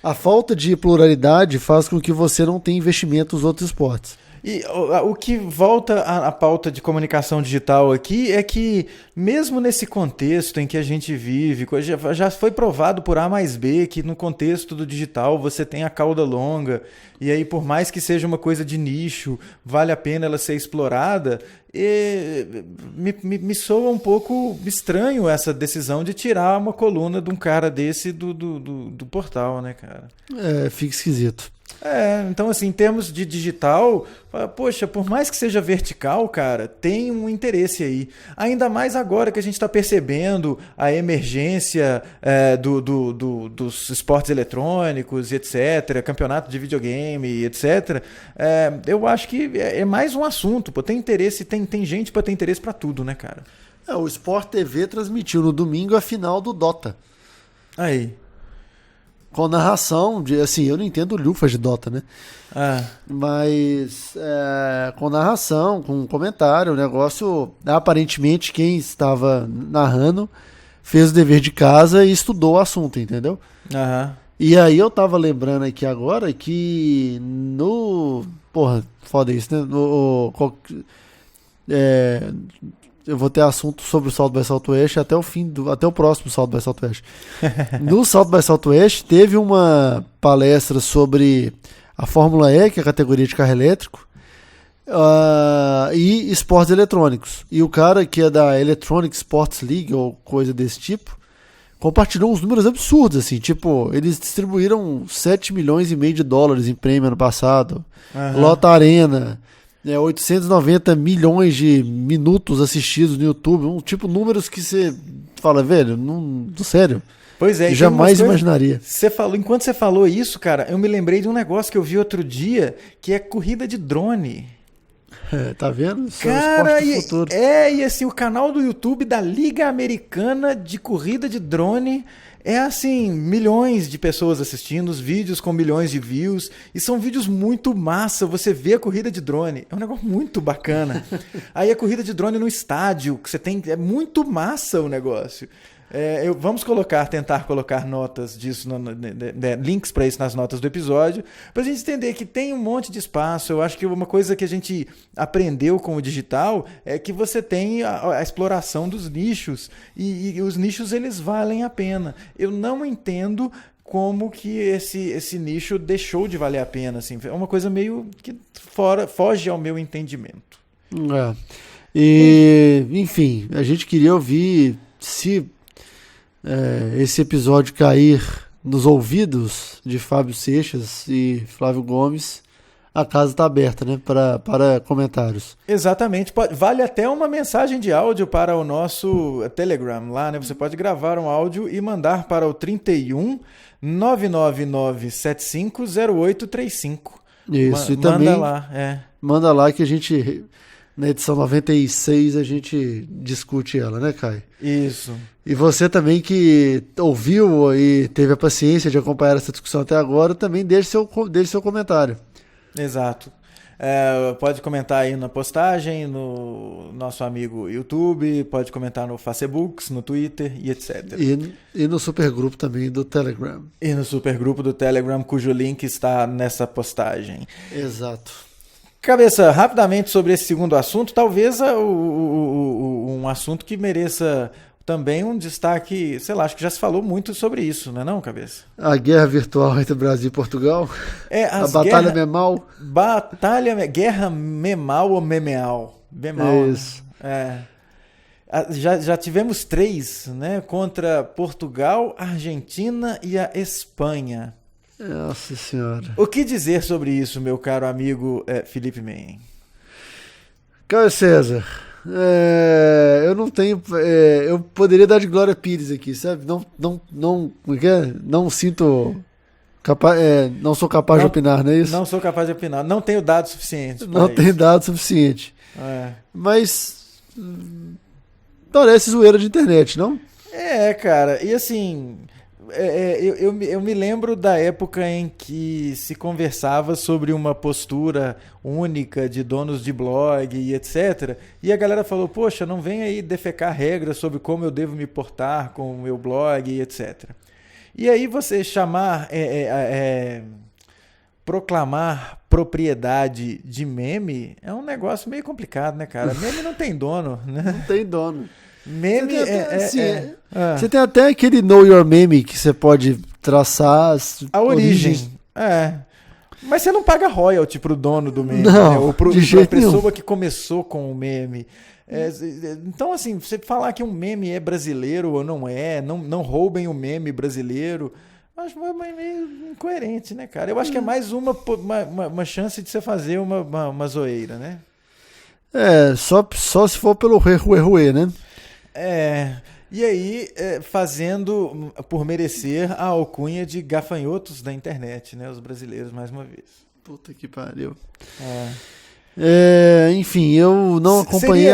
A falta de pluralidade faz com que você não tenha investimento nos outros esportes. E o que volta à pauta de comunicação digital aqui é que, mesmo nesse contexto em que a gente vive, já foi provado por A mais B que no contexto do digital você tem a cauda longa, e aí por mais que seja uma coisa de nicho, vale a pena ela ser explorada. Me soa um pouco estranho essa decisão de tirar uma coluna de um cara desse do portal, né, cara? Fica esquisito. Então assim, em termos de digital, poxa, por mais que seja vertical, cara, tem um interesse aí. Ainda mais agora que a gente está percebendo a emergência dos esportes eletrônicos, etc., campeonato de videogame, etc. Eu acho que é mais um assunto, pô. Tem interesse, tem gente para ter interesse para tudo, né, cara? O Sport TV transmitiu no domingo a final do Dota. Aí. Com narração, assim, eu não entendo lufas de Dota, né? Mas com narração, com comentário, o negócio, aparentemente quem estava narrando fez o dever de casa e estudou o assunto, entendeu? E aí eu tava lembrando aqui agora que porra, foda isso, né? Eu vou ter assunto sobre o South by Southwest até o próximo South by Southwest. No South by Southwest teve uma palestra sobre a Fórmula E, que é a categoria de carro elétrico, e esportes eletrônicos. E o cara que é da Electronic Sports League ou coisa desse tipo, compartilhou uns números absurdos, assim, tipo, eles distribuíram 7 milhões e meio de dólares em prêmio ano passado. Lota Arena, 890 milhões de minutos assistidos no YouTube, números que você fala, velho, sério. Pois é, jamais imaginaria. Enquanto você falou isso, cara, eu me lembrei de um negócio que eu vi outro dia, que é corrida de drone. Tá vendo? Isso cara, e assim, o canal do YouTube da Liga Americana de Corrida de Drone é assim, milhões de pessoas assistindo, os vídeos com milhões de views, e são vídeos muito massa, você vê a corrida de drone, é um negócio muito bacana. Aí a corrida de drone no estádio, que você tem, é muito massa o negócio. Vamos tentar colocar notas disso, links para isso nas notas do episódio, para a gente entender que tem um monte de espaço. Eu acho que uma coisa que a gente aprendeu com o digital é que você tem a exploração dos nichos, e os nichos eles valem a pena. Eu não entendo como que esse nicho deixou de valer a pena. Assim. É uma coisa meio que foge ao meu entendimento. Enfim, a gente queria ouvir se esse episódio cair nos ouvidos de Fábio Seixas e Flávio Gomes, a casa está aberta, né, para comentários. Exatamente, vale até uma mensagem de áudio para o nosso Telegram lá, né? Você pode gravar um áudio e mandar para o 31 99975 0835. Isso, e também manda lá, manda lá que a gente, na edição 96, a gente discute ela, né, Caio? Isso. E você também que ouviu e teve a paciência de acompanhar essa discussão até agora, também deixe seu comentário. Exato. Pode comentar aí na postagem, no nosso amigo YouTube, pode comentar no Facebook, no Twitter e etc. E no supergrupo também do Telegram. E no supergrupo do Telegram, cujo link está nessa postagem. Exato. Cabeça, rapidamente sobre esse segundo assunto, talvez um assunto que mereça também um destaque, sei lá, acho que já se falou muito sobre isso, não é não, Cabeça? A guerra virtual entre Brasil e Portugal? A Batalha Memal? Guerra Memal ou Memeal? Memal. É isso. Já tivemos 3, né, contra Portugal, Argentina e a Espanha. Nossa Senhora. O que dizer sobre isso, meu caro amigo Felipe Men? Caio César, eu não tenho. Eu poderia dar de Glória Pires aqui, sabe? Não sinto. Não sou capaz de opinar, não é isso? Não sou capaz de opinar. Não tenho dados suficientes. Não tenho dados suficientes. Mas. Parece zoeira de internet, não? Cara. E assim. Eu me lembro da época em que se conversava sobre uma postura única de donos de blog e etc. E a galera falou, poxa, não vem aí defecar regras sobre como eu devo me portar com o meu blog e etc. E aí você proclamar propriedade de meme é um negócio meio complicado, né, cara? Meme não tem dono, né? Não tem dono. Meme Você tem até aquele Know Your Meme que você pode traçar a origem. Mas você não paga royalty pro dono do meme, não, né? Ou pra pessoa nenhum. que começou com o meme. Então, assim, você falar que um meme é brasileiro ou não roubem o meme brasileiro. Acho meio incoerente, né, cara? Eu acho que é mais uma chance de você fazer uma zoeira, né? Só se for pelo ruê, né? E aí, fazendo por merecer a alcunha de gafanhotos da internet, né? Os brasileiros, mais uma vez. Puta que pariu. Enfim, eu não acompanhei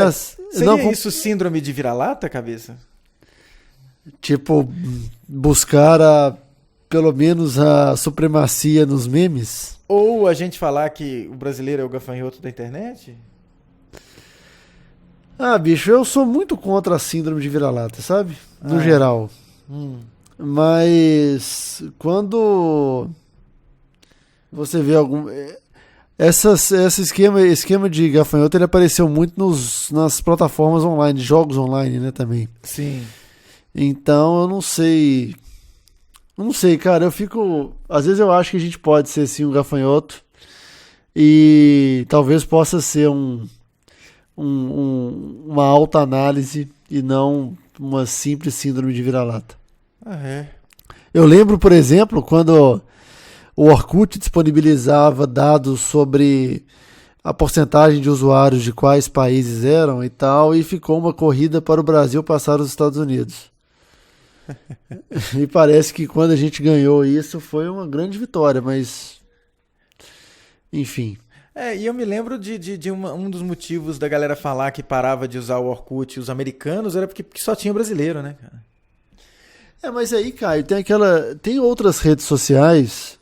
Seria isso síndrome de vira-lata, cabeça? Tipo, buscar pelo menos a supremacia nos memes? Ou a gente falar que o brasileiro é o gafanhoto da internet? Bicho, eu sou muito contra a síndrome de vira-lata, sabe? No geral. Mas quando você vê algum... Esse esquema de gafanhoto, ele apareceu muito nas plataformas online, jogos online, né, também. Sim. Então, eu não sei... Não sei, cara, eu fico... Às vezes eu acho que a gente pode ser, sim, um gafanhoto. E talvez possa ser uma alta análise e não uma simples síndrome de vira-lata. Eu lembro, por exemplo, quando o Orkut disponibilizava dados sobre a porcentagem de usuários de quais países eram e tal, e ficou uma corrida para o Brasil passar os Estados Unidos. E parece que quando a gente ganhou isso foi uma grande vitória, mas enfim. E eu me lembro de um dos motivos da galera falar que parava de usar o Orkut, os americanos, era porque só tinha brasileiro, né, cara? Mas aí, Caio, tem outras redes sociais,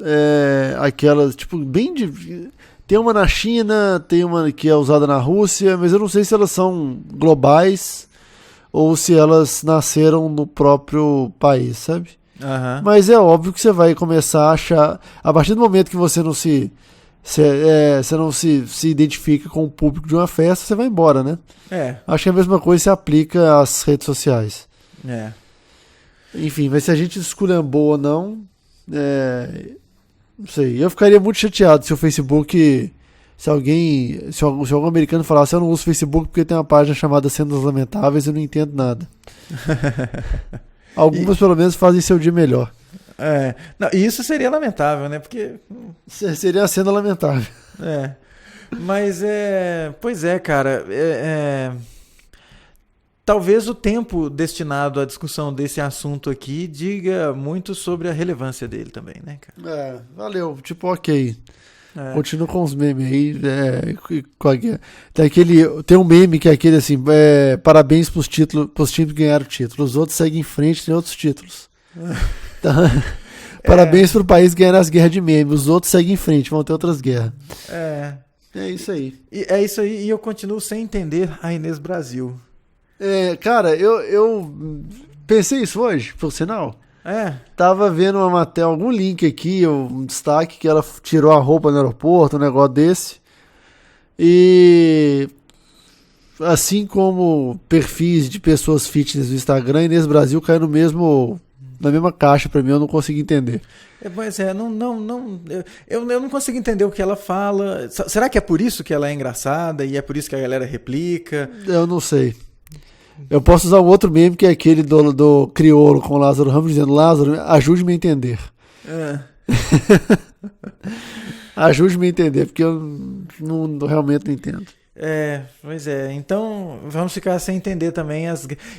aquelas, tipo, tem uma na China, tem uma que é usada na Rússia, mas eu não sei se elas são globais ou se elas nasceram no próprio país, sabe? Mas é óbvio que você vai começar a achar, a partir do momento que você não se identifica com o público de uma festa, você vai embora, né? Acho que a mesma coisa se aplica às redes sociais. Enfim, mas se a gente esculhambou ou não, não sei. Eu ficaria muito chateado se o Facebook, se algum americano falasse, eu não uso Facebook porque tem uma página chamada Cenas Lamentáveis, eu não entendo nada. Algumas pelo menos fazem seu dia melhor. Não, isso seria lamentável, né? Porque seria a cena lamentável. Mas pois é, cara. Talvez o tempo destinado à discussão desse assunto aqui diga muito sobre a relevância dele também, né, cara? Valeu. Tipo, ok. Continua com os memes aí. Tem um meme que é aquele assim: parabéns pros times que ganharam o título. Os outros seguem em frente, tem outros títulos. Então, parabéns pro país ganhar as guerras de meme. Os outros seguem em frente, vão ter outras guerras. É isso aí. É isso aí, e eu continuo sem entender a Inês Brasil. Cara, eu pensei isso hoje, por sinal. Tava vendo uma matéria, algum link aqui, um destaque que ela tirou a roupa no aeroporto, um negócio desse. E assim como perfis de pessoas fitness do Instagram, Inês Brasil caiu na mesma caixa pra mim, eu não consegui entender. Eu não consigo entender o que ela fala. Será que é por isso que ela é engraçada e é por isso que a galera replica? Eu não sei. Eu posso usar um outro meme que é aquele do Criolo com o Lázaro Ramos dizendo: Lázaro, ajude-me a entender. Ajude-me a entender, porque eu realmente não entendo. Pois é. Então vamos ficar sem entender também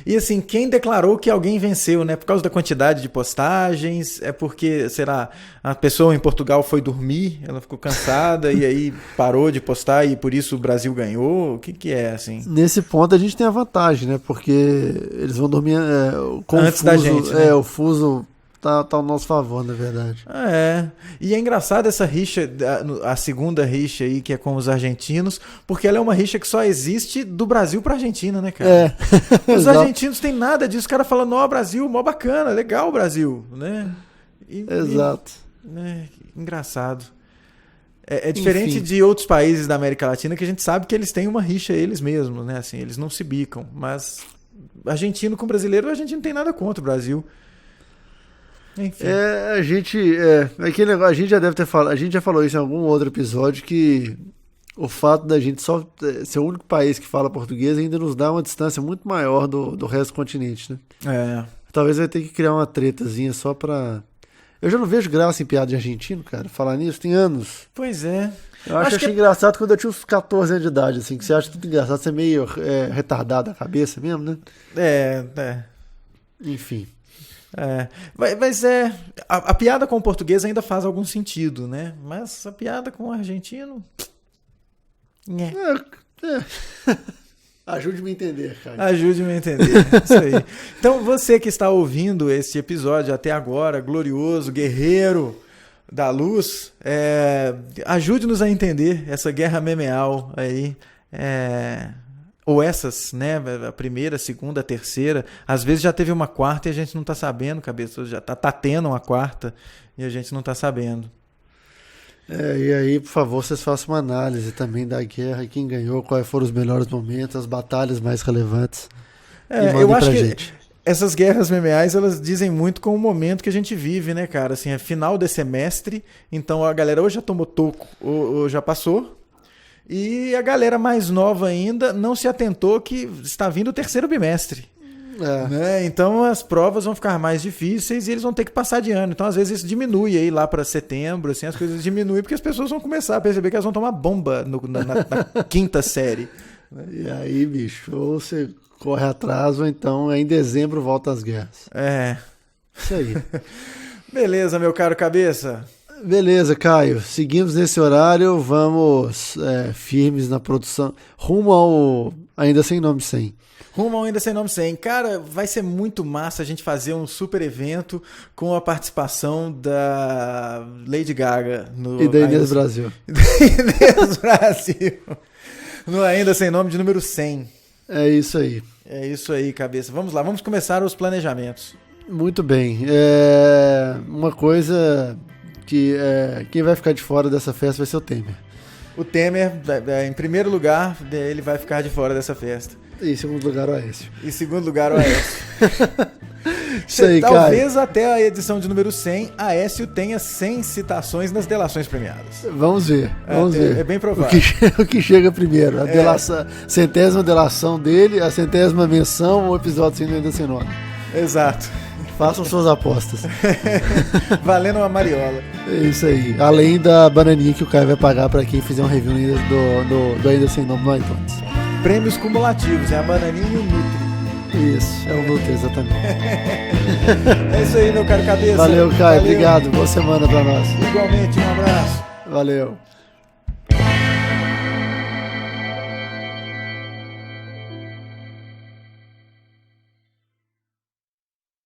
E assim, quem declarou que alguém venceu, né? Por causa da quantidade de postagens, é porque, será, a pessoa em Portugal foi dormir, ela ficou cansada e aí parou de postar e por isso o Brasil ganhou? O que é, assim? Nesse ponto a gente tem a vantagem, né? Porque eles vão dormir antes da gente, né? O fuso tá ao nosso favor, na verdade. E é engraçado essa rixa, a segunda rixa aí, que é com os argentinos, porque ela é uma rixa que só existe do Brasil pra Argentina, né, cara? Os argentinos têm nada disso, os caras falam, ó, Brasil, mó bacana, legal o Brasil, né? Exato. Engraçado. É diferente de outros países da América Latina, que a gente sabe que eles têm uma rixa eles mesmos, né? Assim, eles não se bicam, mas argentino com brasileiro, a gente não tem nada contra o Brasil. Enfim. Aquele negócio, a gente já deve ter falado, a gente já falou isso em algum outro episódio, que o fato da gente só ser o único país que fala português ainda nos dá uma distância muito maior do resto do continente, né? Talvez vai ter que criar uma tretazinha só pra... Eu já não vejo graça em piada de argentino, cara. Falar nisso, tem anos. Pois é. Eu achei engraçado quando eu tinha uns 14 anos de idade, assim, que você acha tudo engraçado, você é meio retardado da cabeça mesmo, né? Enfim. Mas a piada com o português ainda faz algum sentido, né? Mas a piada com o argentino... Ajude-me a entender, cara. Ajude-me a entender, isso aí. Então, você que está ouvindo esse episódio até agora, glorioso, guerreiro da luz, ajude-nos a entender essa guerra memeal aí, ou essas, né, a primeira, a segunda, a terceira, às vezes já teve uma quarta e a gente não está sabendo, cabeça, já tá tendo uma quarta e a gente não está sabendo. E aí, por favor, vocês façam uma análise também da guerra, quem ganhou, quais foram os melhores momentos, as batalhas mais relevantes. Eu acho que essas guerras memeais, elas dizem muito com o momento que a gente vive, né, cara? Assim, é final de semestre, então a galera ou já tomou toco ou já passou, e a galera mais nova ainda não se atentou que está vindo o terceiro bimestre. Né? Então as provas vão ficar mais difíceis e eles vão ter que passar de ano. Então às vezes isso diminui aí lá para setembro, assim, as coisas diminuem porque as pessoas vão começar a perceber que elas vão tomar bomba na quinta série. E aí, bicho, ou você corre atrás ou então em dezembro volta às guerras. Isso aí. Beleza, meu caro cabeça. Beleza, Caio. Seguimos nesse horário, vamos firmes na produção, rumo ao Ainda Sem Nome 100. Rumo ao Ainda Sem Nome 100. Cara, vai ser muito massa a gente fazer um super evento com a participação da Lady Gaga. E da Inês Brasil. Inês Brasil. No Ainda Sem Nome de número 100. É isso aí. É isso aí, cabeça. Vamos lá, vamos começar os planejamentos. Muito bem. Uma coisa que quem vai ficar de fora dessa festa vai ser o Temer. O Temer, em primeiro lugar, ele vai ficar de fora dessa festa. E em segundo lugar, o Aécio. Em segundo lugar, o Aécio. Isso aí, talvez cara. Até a edição de número 100, Aécio tenha 100 citações nas delações premiadas. Vamos ver. É bem provável. O que chega primeiro, a centésima delação dele, a centésima menção, o episódio sem Ainda Sem Nome. Exato. Façam suas apostas. Valendo uma mariola. É isso aí. Além da bananinha que o Caio vai pagar para quem fizer um review do Ainda Sem Nome no iTunes. Prêmios cumulativos, é a bananinha e o Nutri. Isso, é o Nutri, exatamente. É isso aí, meu caro cabeça. Valeu, Caio. Obrigado. Boa semana para nós. Igualmente, um abraço. Valeu.